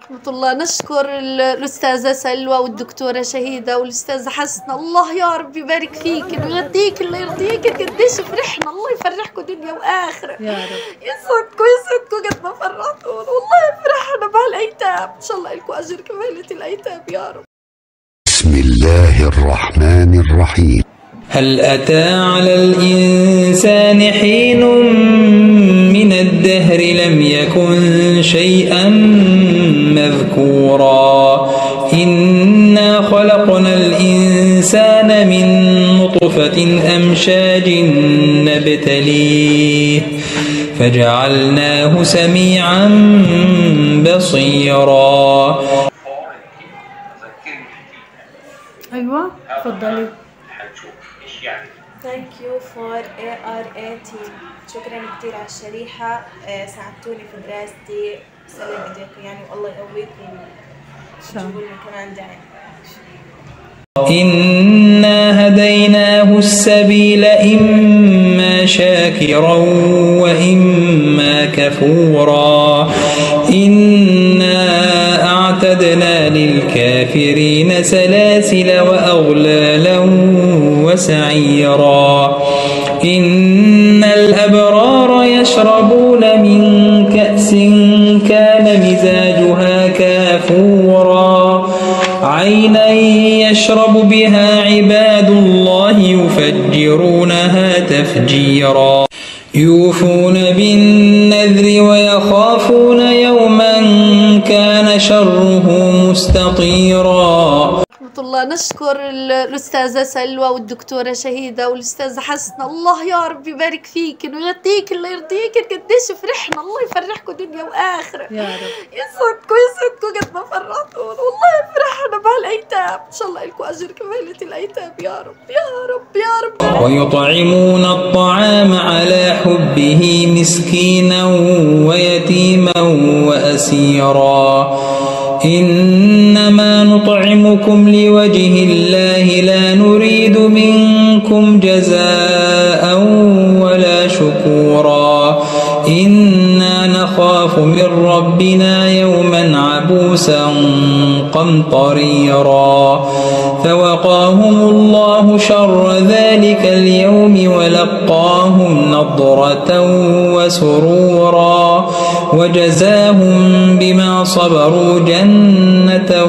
رحمة الله. نشكر الأستاذة سلوى والدكتورة شهيدة والأستاذة حسنة. الله يا رب يبارك فيك ويرضيك، الله يرضيك. قديش فرحنا، الله يفرحكم دنيا وآخرة يا رب. يسعدكم يسعدكم قد ما فرحتونا، والله فرحنا بهالأيتام. إن شاء الله لكم أجر كفالة الأيتام يا رب. بسم الله الرحمن الرحيم. هل أتى على الإنسان حين من الدهر لم يكن شيئا مذكورا إنا خلقنا الإنسان من نطفة أمشاج نبتليه فجعلناه سميعا بصيرا. أيوة تفضلي. Thank you for ARA team. شكرا كثير على الشريحة، ساعدتوني في دراستي. سلم ايديكم يعني، والله يقويكم وتجيبوا لنا كمان دعم. إنا هديناه السبيل إما شاكرا وإما كفورا إنا أعتدنا للكافرين سلاسل وأغلالا وسعيرا إن الأبرار يشربون من كأس كان مزاجها كافورا عينا يشرب بها عباد الله يفجرونها تفجيرا يوفون بالنذر ويخافون يوما كان شره مستطيرا. رحمة الله. نشكر الأستاذة سلوى والدكتورة شهيدة والأستاذة حسنة. الله يا رب يبارك فيك ويرضيك، الله يرضيك. قديش فرحنا، الله يفرحكم دنيا وآخرة يا رب. يسعدكم يسعدكم قد ما فرحتونا، والله فرحنا بهالأيتام. إن شاء الله لكم أجر كفالة الأيتام يا رب يا رب يا رب. ويطعمون الطعام على حبه مسكينا ويتيما وأسيرا إنما نطعمكم لوجه الله لا نريد منكم جزاء ولا شكورا إنا نخاف من ربنا يوما عبوسا قمطريرا فوقاهم الله شر ذلك اليوم ولقاهم نضرة وسرورا وجزاهم بما صبروا جنة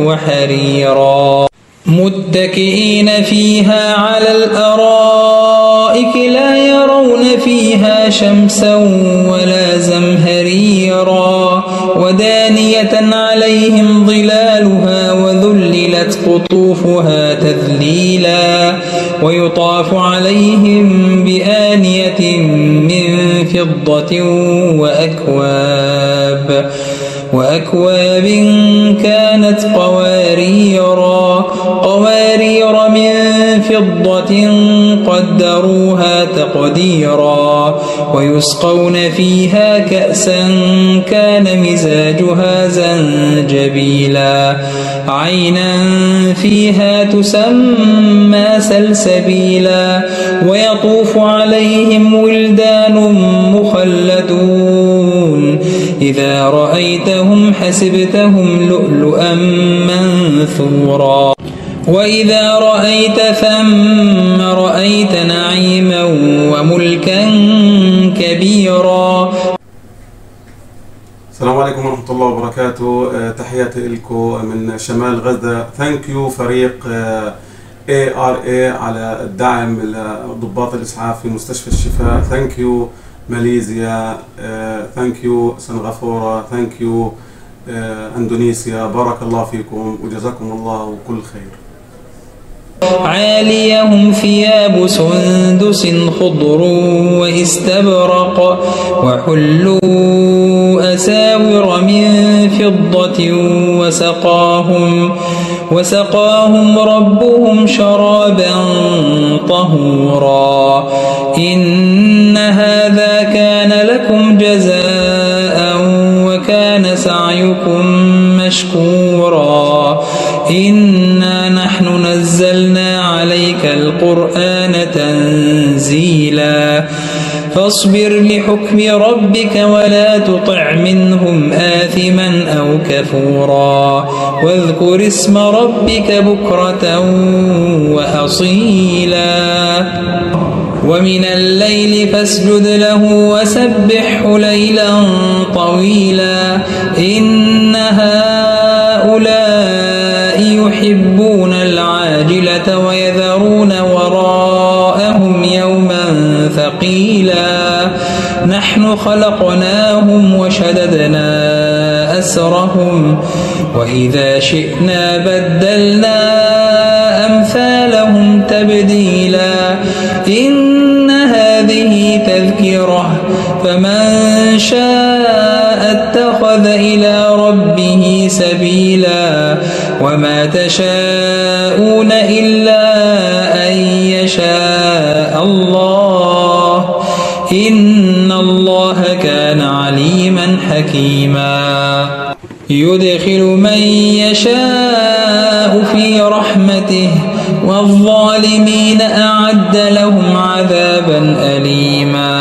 وحريرا متكئين فيها على الأرائك لا يرون فيها شمسا ولا زمهريرا ودانية عليهم ظلالها وذللت قطوفها تذليلا ويطاف عليهم بآنية من فضة وأكواب كانت قوارير من فضة قدروها تقديرا ويسقون فيها كأسا كان مزاجها زنجبيلا عينا فيها تسمى سلسبيلا ويطوف عليهم ولدان مخلدون إذا رأيتهم حسبتهم لؤلؤا منثورا وإذا رأيت ثم رأيت نعيما وملكا كبيرا. السلام عليكم ورحمة الله وبركاته. تحياتي لكم من شمال غزة. ثانك يو فريق ARA على الدعم لضباط الإسعاف في مستشفى الشفاء. ثانك يو ماليزيا. ثانك يو سنغافورة. ثانك يو اندونيسيا. بارك الله فيكم وجزاكم الله كل خير. عاليهم ثياب سندس خضر واستبرق وحلوا أساور من فضة وسقاهم ربهم شرابا طهورا إن هذا كان لكم جزاء وكان سعيكم مشكورا إنا نحن نزلنا عليك القرآن تنزيلا فاصبر لحكم ربك ولا تطع منهم آثما أو كفورا واذكر اسم ربك بكرة وأصيلا ومن الليل فاسجد له وسبحه ليلا طويلا إن هؤلاء يحبون العاجلة ويذرون وراءهم يوما ثقيلا نحن خلقناهم وشددنا أسرهم وإذا شئنا بدلنا أمثالهم تبديلا إن هذه تذكرة فمن شاء اتخذ إلى ربه سبيلا وما تشاءون إلا أن يشاء الله إن الله كان عليما حكيما يدخل من يشاء في رحمته والظالمين أعد لهم عذابا أليما.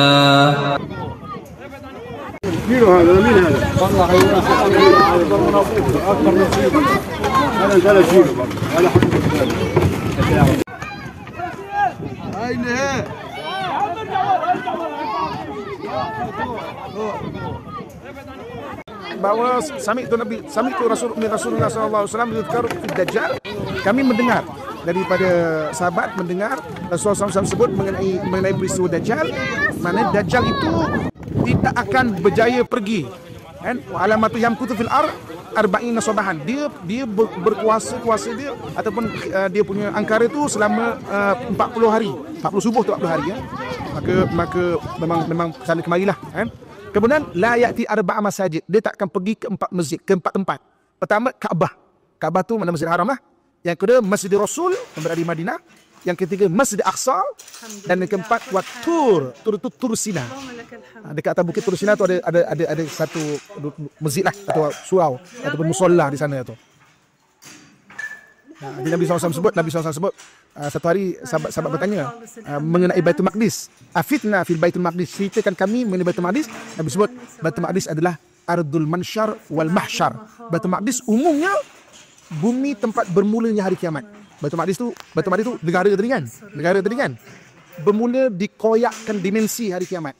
مين هذا؟ مين هذا؟ والله اكبر نصيب هذا 30 هذا اين هي؟ bahwa sami itu Rasulullah SAW dizkar fi Dajjal. Kami mendengar daripada sahabat mendengar Rasulullah SAW sebut mengenai peristiwa Dajjal, mana Dajjal itu tidak akan berjaya pergi. Kan? Alamatu yamkutu fil arba'ina sabahan. Dia berkuasa dia ataupun dia punya angkara itu selama 40 hari. 40 subuh tu 40 hari ya. Maka memang sana kemarilah kan. Kemudian la ya'ti arba'a masajid. Dia tak akan pergi ke 4 masjid, ke 4 tempat. Pertama Kaabah. Kaabah tu mana Masjidil Haram lah. Yang kedua Masjidil Rasul yang berada di Madinah. Yang ketiga Masjid Aqsa dan yang keempat Tur Sina. Dekat atas bukit Tur Sina tu ada satu masjid lah atau surau ataupun musolla di sana tu. Nabi SAW sebut satu hari sahabat bertanya mengenai Baitul Maqdis. Afidna fil Baitul Maqdis. Ceritakan kami mengenai Baitul Maqdis. Nabi sebut Baitul Maqdis adalah ardul mansyar wal mahsyar. Baitul Maqdis umumnya bumi tempat bermulanya hari kiamat. Baitul Maqdis tu negara tadi kan. Bermula dikoyakkan dimensi hari kiamat.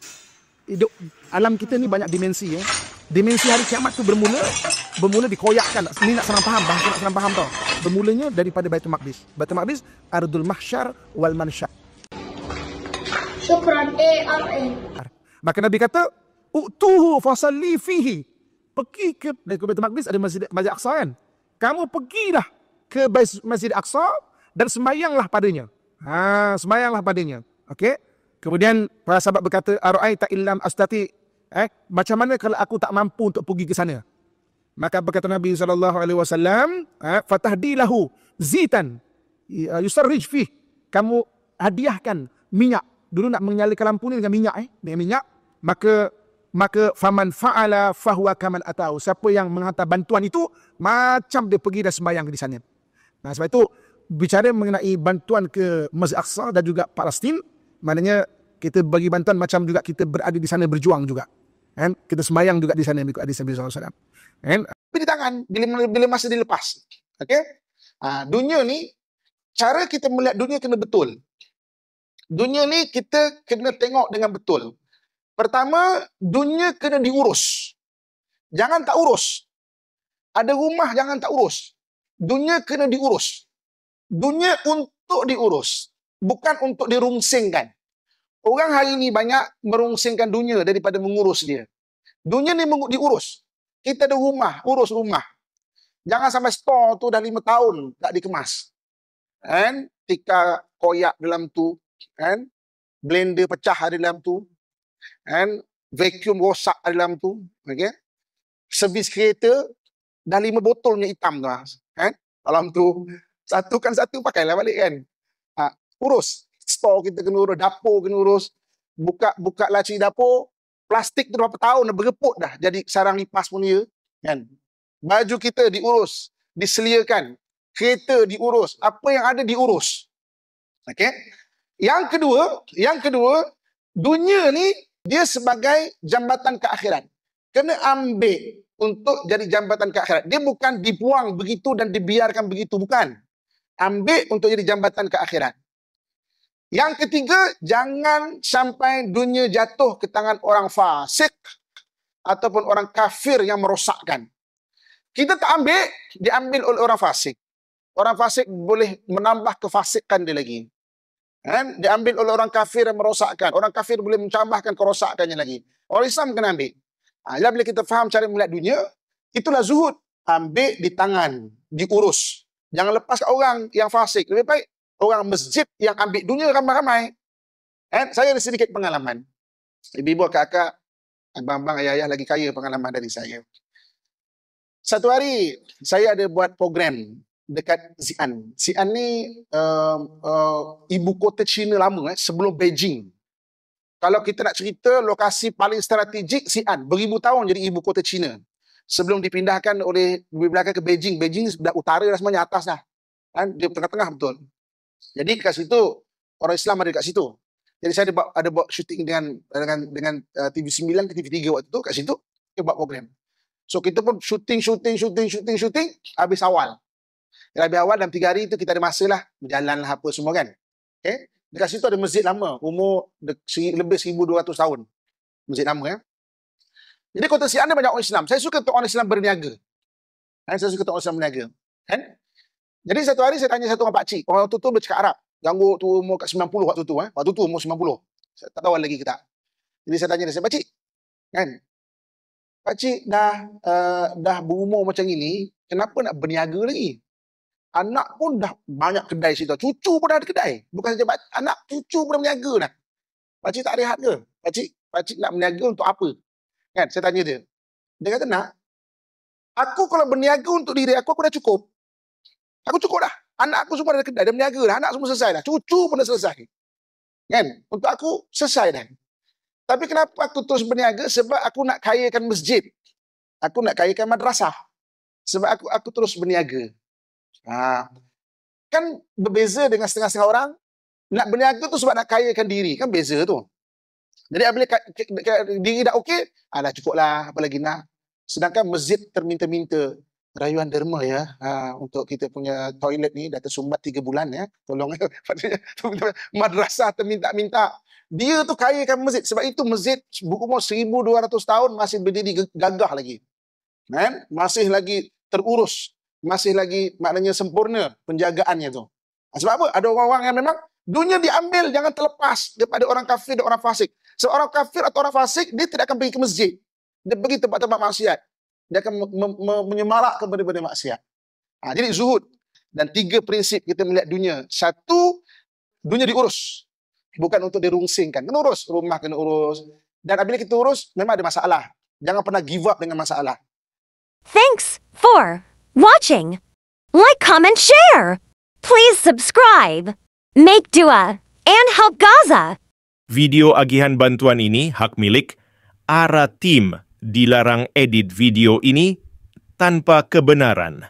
Alam kita ni banyak dimensi ya. Dimensi hari kiamat tu bermula dikoyakkan. Ni nak senang faham, bahasa nak senang faham tau. Bermulanya daripada Baitul Maqdis. Baitul Maqdis ardul mahsyar wal mansyar. Syukran ARA. Maka Nabi kata, "Utuhu fasalli fihi." Pergi ke Baitul Maqdis ada Masjid Aqsa kan? Kamu pergilah ke Masjid Aqsa dan sembahyanglah padanya. Sembahyanglah padanya. Okey? Kemudian para sahabat berkata, "Ara'aita illam astati." Macam mana kalau aku tak mampu untuk pergi ke sana? Maka berkata Nabi SAW, "Fatahdilahu zitan yusarrij fih." Kamu hadiahkan minyak. Dulu nak menyalakan lampu ni dengan minyak dengan minyak. Maka faman fa'ala fahuwa kaman atau. Siapa yang menghantar bantuan itu macam dia pergi dan sembahyang di sana. Nah, sebab itu bicara mengenai bantuan ke Masjid Aqsa dan juga Palestin, maknanya kita bagi bantuan macam juga kita berada di sana berjuang juga. Kan? Kita sembahyang juga di sana mengikut hadis Nabi SAW. Kan? Tapi di tangan bila masa dilepas. Okey? Dunia ni cara kita melihat dunia kena betul. Dunia ni kita kena tengok dengan betul. Pertama, dunia kena diurus. Jangan tak urus. Ada rumah jangan tak urus. Dunia kena diurus. Dunia untuk diurus, bukan untuk dirungsingkan. Orang hari ini banyak merungsingkan dunia daripada mengurus dia. Dunia ni diurus. Kita ada rumah, urus rumah. Jangan sampai store tu dah 5 tahun tak dikemas. Kan? Tikar koyak dalam tu, kan? Blender pecah di dalam tu, kan? Vacuum rosak di dalam tu, okey? Servis kereta dah 5 botolnya hitam tu, kan? Dalam tu satu pakailah balik kan. Urus. Store kita kena urus, dapur kena urus. Buka laci dapur, plastik tu berapa tahun dah bereput dah jadi sarang lipas pun dia, kan? Baju kita diurus, diseliakan. Kereta diurus, apa yang ada diurus. Okey? Yang kedua, dunia ni dia sebagai jambatan ke akhirat. kena ambil untuk jadi jambatan ke akhirat. Dia bukan dibuang begitu dan dibiarkan begitu, bukan. Ambil untuk jadi jambatan ke akhirat. Yang ketiga, jangan sampai dunia jatuh ke tangan orang fasik ataupun orang kafir yang merosakkan. Kita tak ambil, diambil oleh orang fasik. Orang fasik boleh menambah kefasikan dia lagi. Diambil oleh orang kafir yang merosakkan. Orang kafir boleh menambahkan kerosakannya lagi. Orang Islam kena ambil. Bila kita faham cara melihat dunia, itulah zuhud. Ambil di tangan, diurus. Jangan lepas ke orang yang fasik. Lebih baik orang masjid yang ambil dunia ramai-ramai. Saya ada sedikit pengalaman. Ibu-ibu, kakak, abang-abang, ayah-ayah lagi kaya pengalaman dari saya. Satu hari, saya ada buat program dekat Xi'an. Xi'an ni ibu kota China lama, sebelum Beijing. Kalau kita nak cerita, lokasi paling strategik Xi'an. Beribu tahun jadi ibu kota China. Sebelum dipindahkan oleh belakang ke Beijing. Beijing dah utara dah semuanya, atas dah. Dia tengah-tengah betul. Jadi kat situ, orang Islam ada kat situ. Jadi saya ada buat syuting dengan TV9 ke TV3 waktu tu, kat situ, kita buat program. So kita pun syuting, habis awal. Habis awal dalam 3 hari tu kita ada masa lah, berjalan lah apa semua kan. Okay? Dekat situ ada masjid lama, umur lebih 1,200 tahun. Masjid lama ya. Jadi kota Xi'an ada banyak orang Islam. Saya suka tengok orang Islam berniaga. Saya suka tengok orang Islam berniaga. Kan? Jadi satu hari saya tanya satu orang pakcik. Orang tu bercakap Arab. Ganggu tu umur kat 90 waktu tu. Waktu tu umur 90. Saya tak tahu lagi kita. Jadi saya tanya dia, saya pakcik. Kan? Pakcik dah berumur macam ini, kenapa nak berniaga lagi? Anak pun dah banyak kedai situ. Cucu pun dah ada kedai. Bukan saja anak, cucu pun dah berniaga dah. Pakcik tak rehat ke? Pakcik nak berniaga untuk apa? Kan? Saya tanya dia. Dia kata nak. Aku kalau berniaga untuk diri aku dah cukup. Aku cukup dah. Anak aku semua dah ada kedai, dah berniaga dah. Anak semua selesai dah. Cucu pun dah selesai. Kan? Untuk aku selesai dah. Tapi kenapa aku terus berniaga? Sebab aku nak kayakan masjid. Aku nak kayakan madrasah. Sebab aku terus berniaga. Kan berbeza dengan setengah-setengah orang. Nak berniaga tu sebab nak kayakan diri. Kan beza tu. Jadi apabila diri dah okey, dah cukup lah. Apa lagi nak. Sedangkan masjid terminta-minta. Rayuan derma ya. Untuk kita punya toilet ni dah tersumbat 3 bulan ya. Tolong ya. Madrasah terminta-minta. Dia tu kayakan masjid. Sebab itu masjid berumur 1,200 tahun masih berdiri gagah lagi. Kan? Masih lagi terurus. Masih lagi maknanya sempurna penjagaannya tu. Sebab apa? Ada orang-orang yang memang dunia diambil, jangan terlepas daripada orang kafir dan orang fasik. Sebab orang kafir atau orang fasik, dia tidak akan pergi ke masjid. Dia pergi tempat-tempat maksiat. Dia akan menyemarak kepada maksiat. Jadi zuhud. Dan 3 prinsip kita melihat dunia. 1, dunia diurus. Bukan untuk dirungsingkan. Kena urus. Rumah kena urus. Dan apabila kita urus, memang ada masalah. Jangan pernah give up dengan masalah. Thanks for watching. Like, comment, share. Please subscribe. Make dua and help Gaza. Video agihan bantuan ini hak milik ARA Team. Dilarang edit video ini tanpa kebenaran.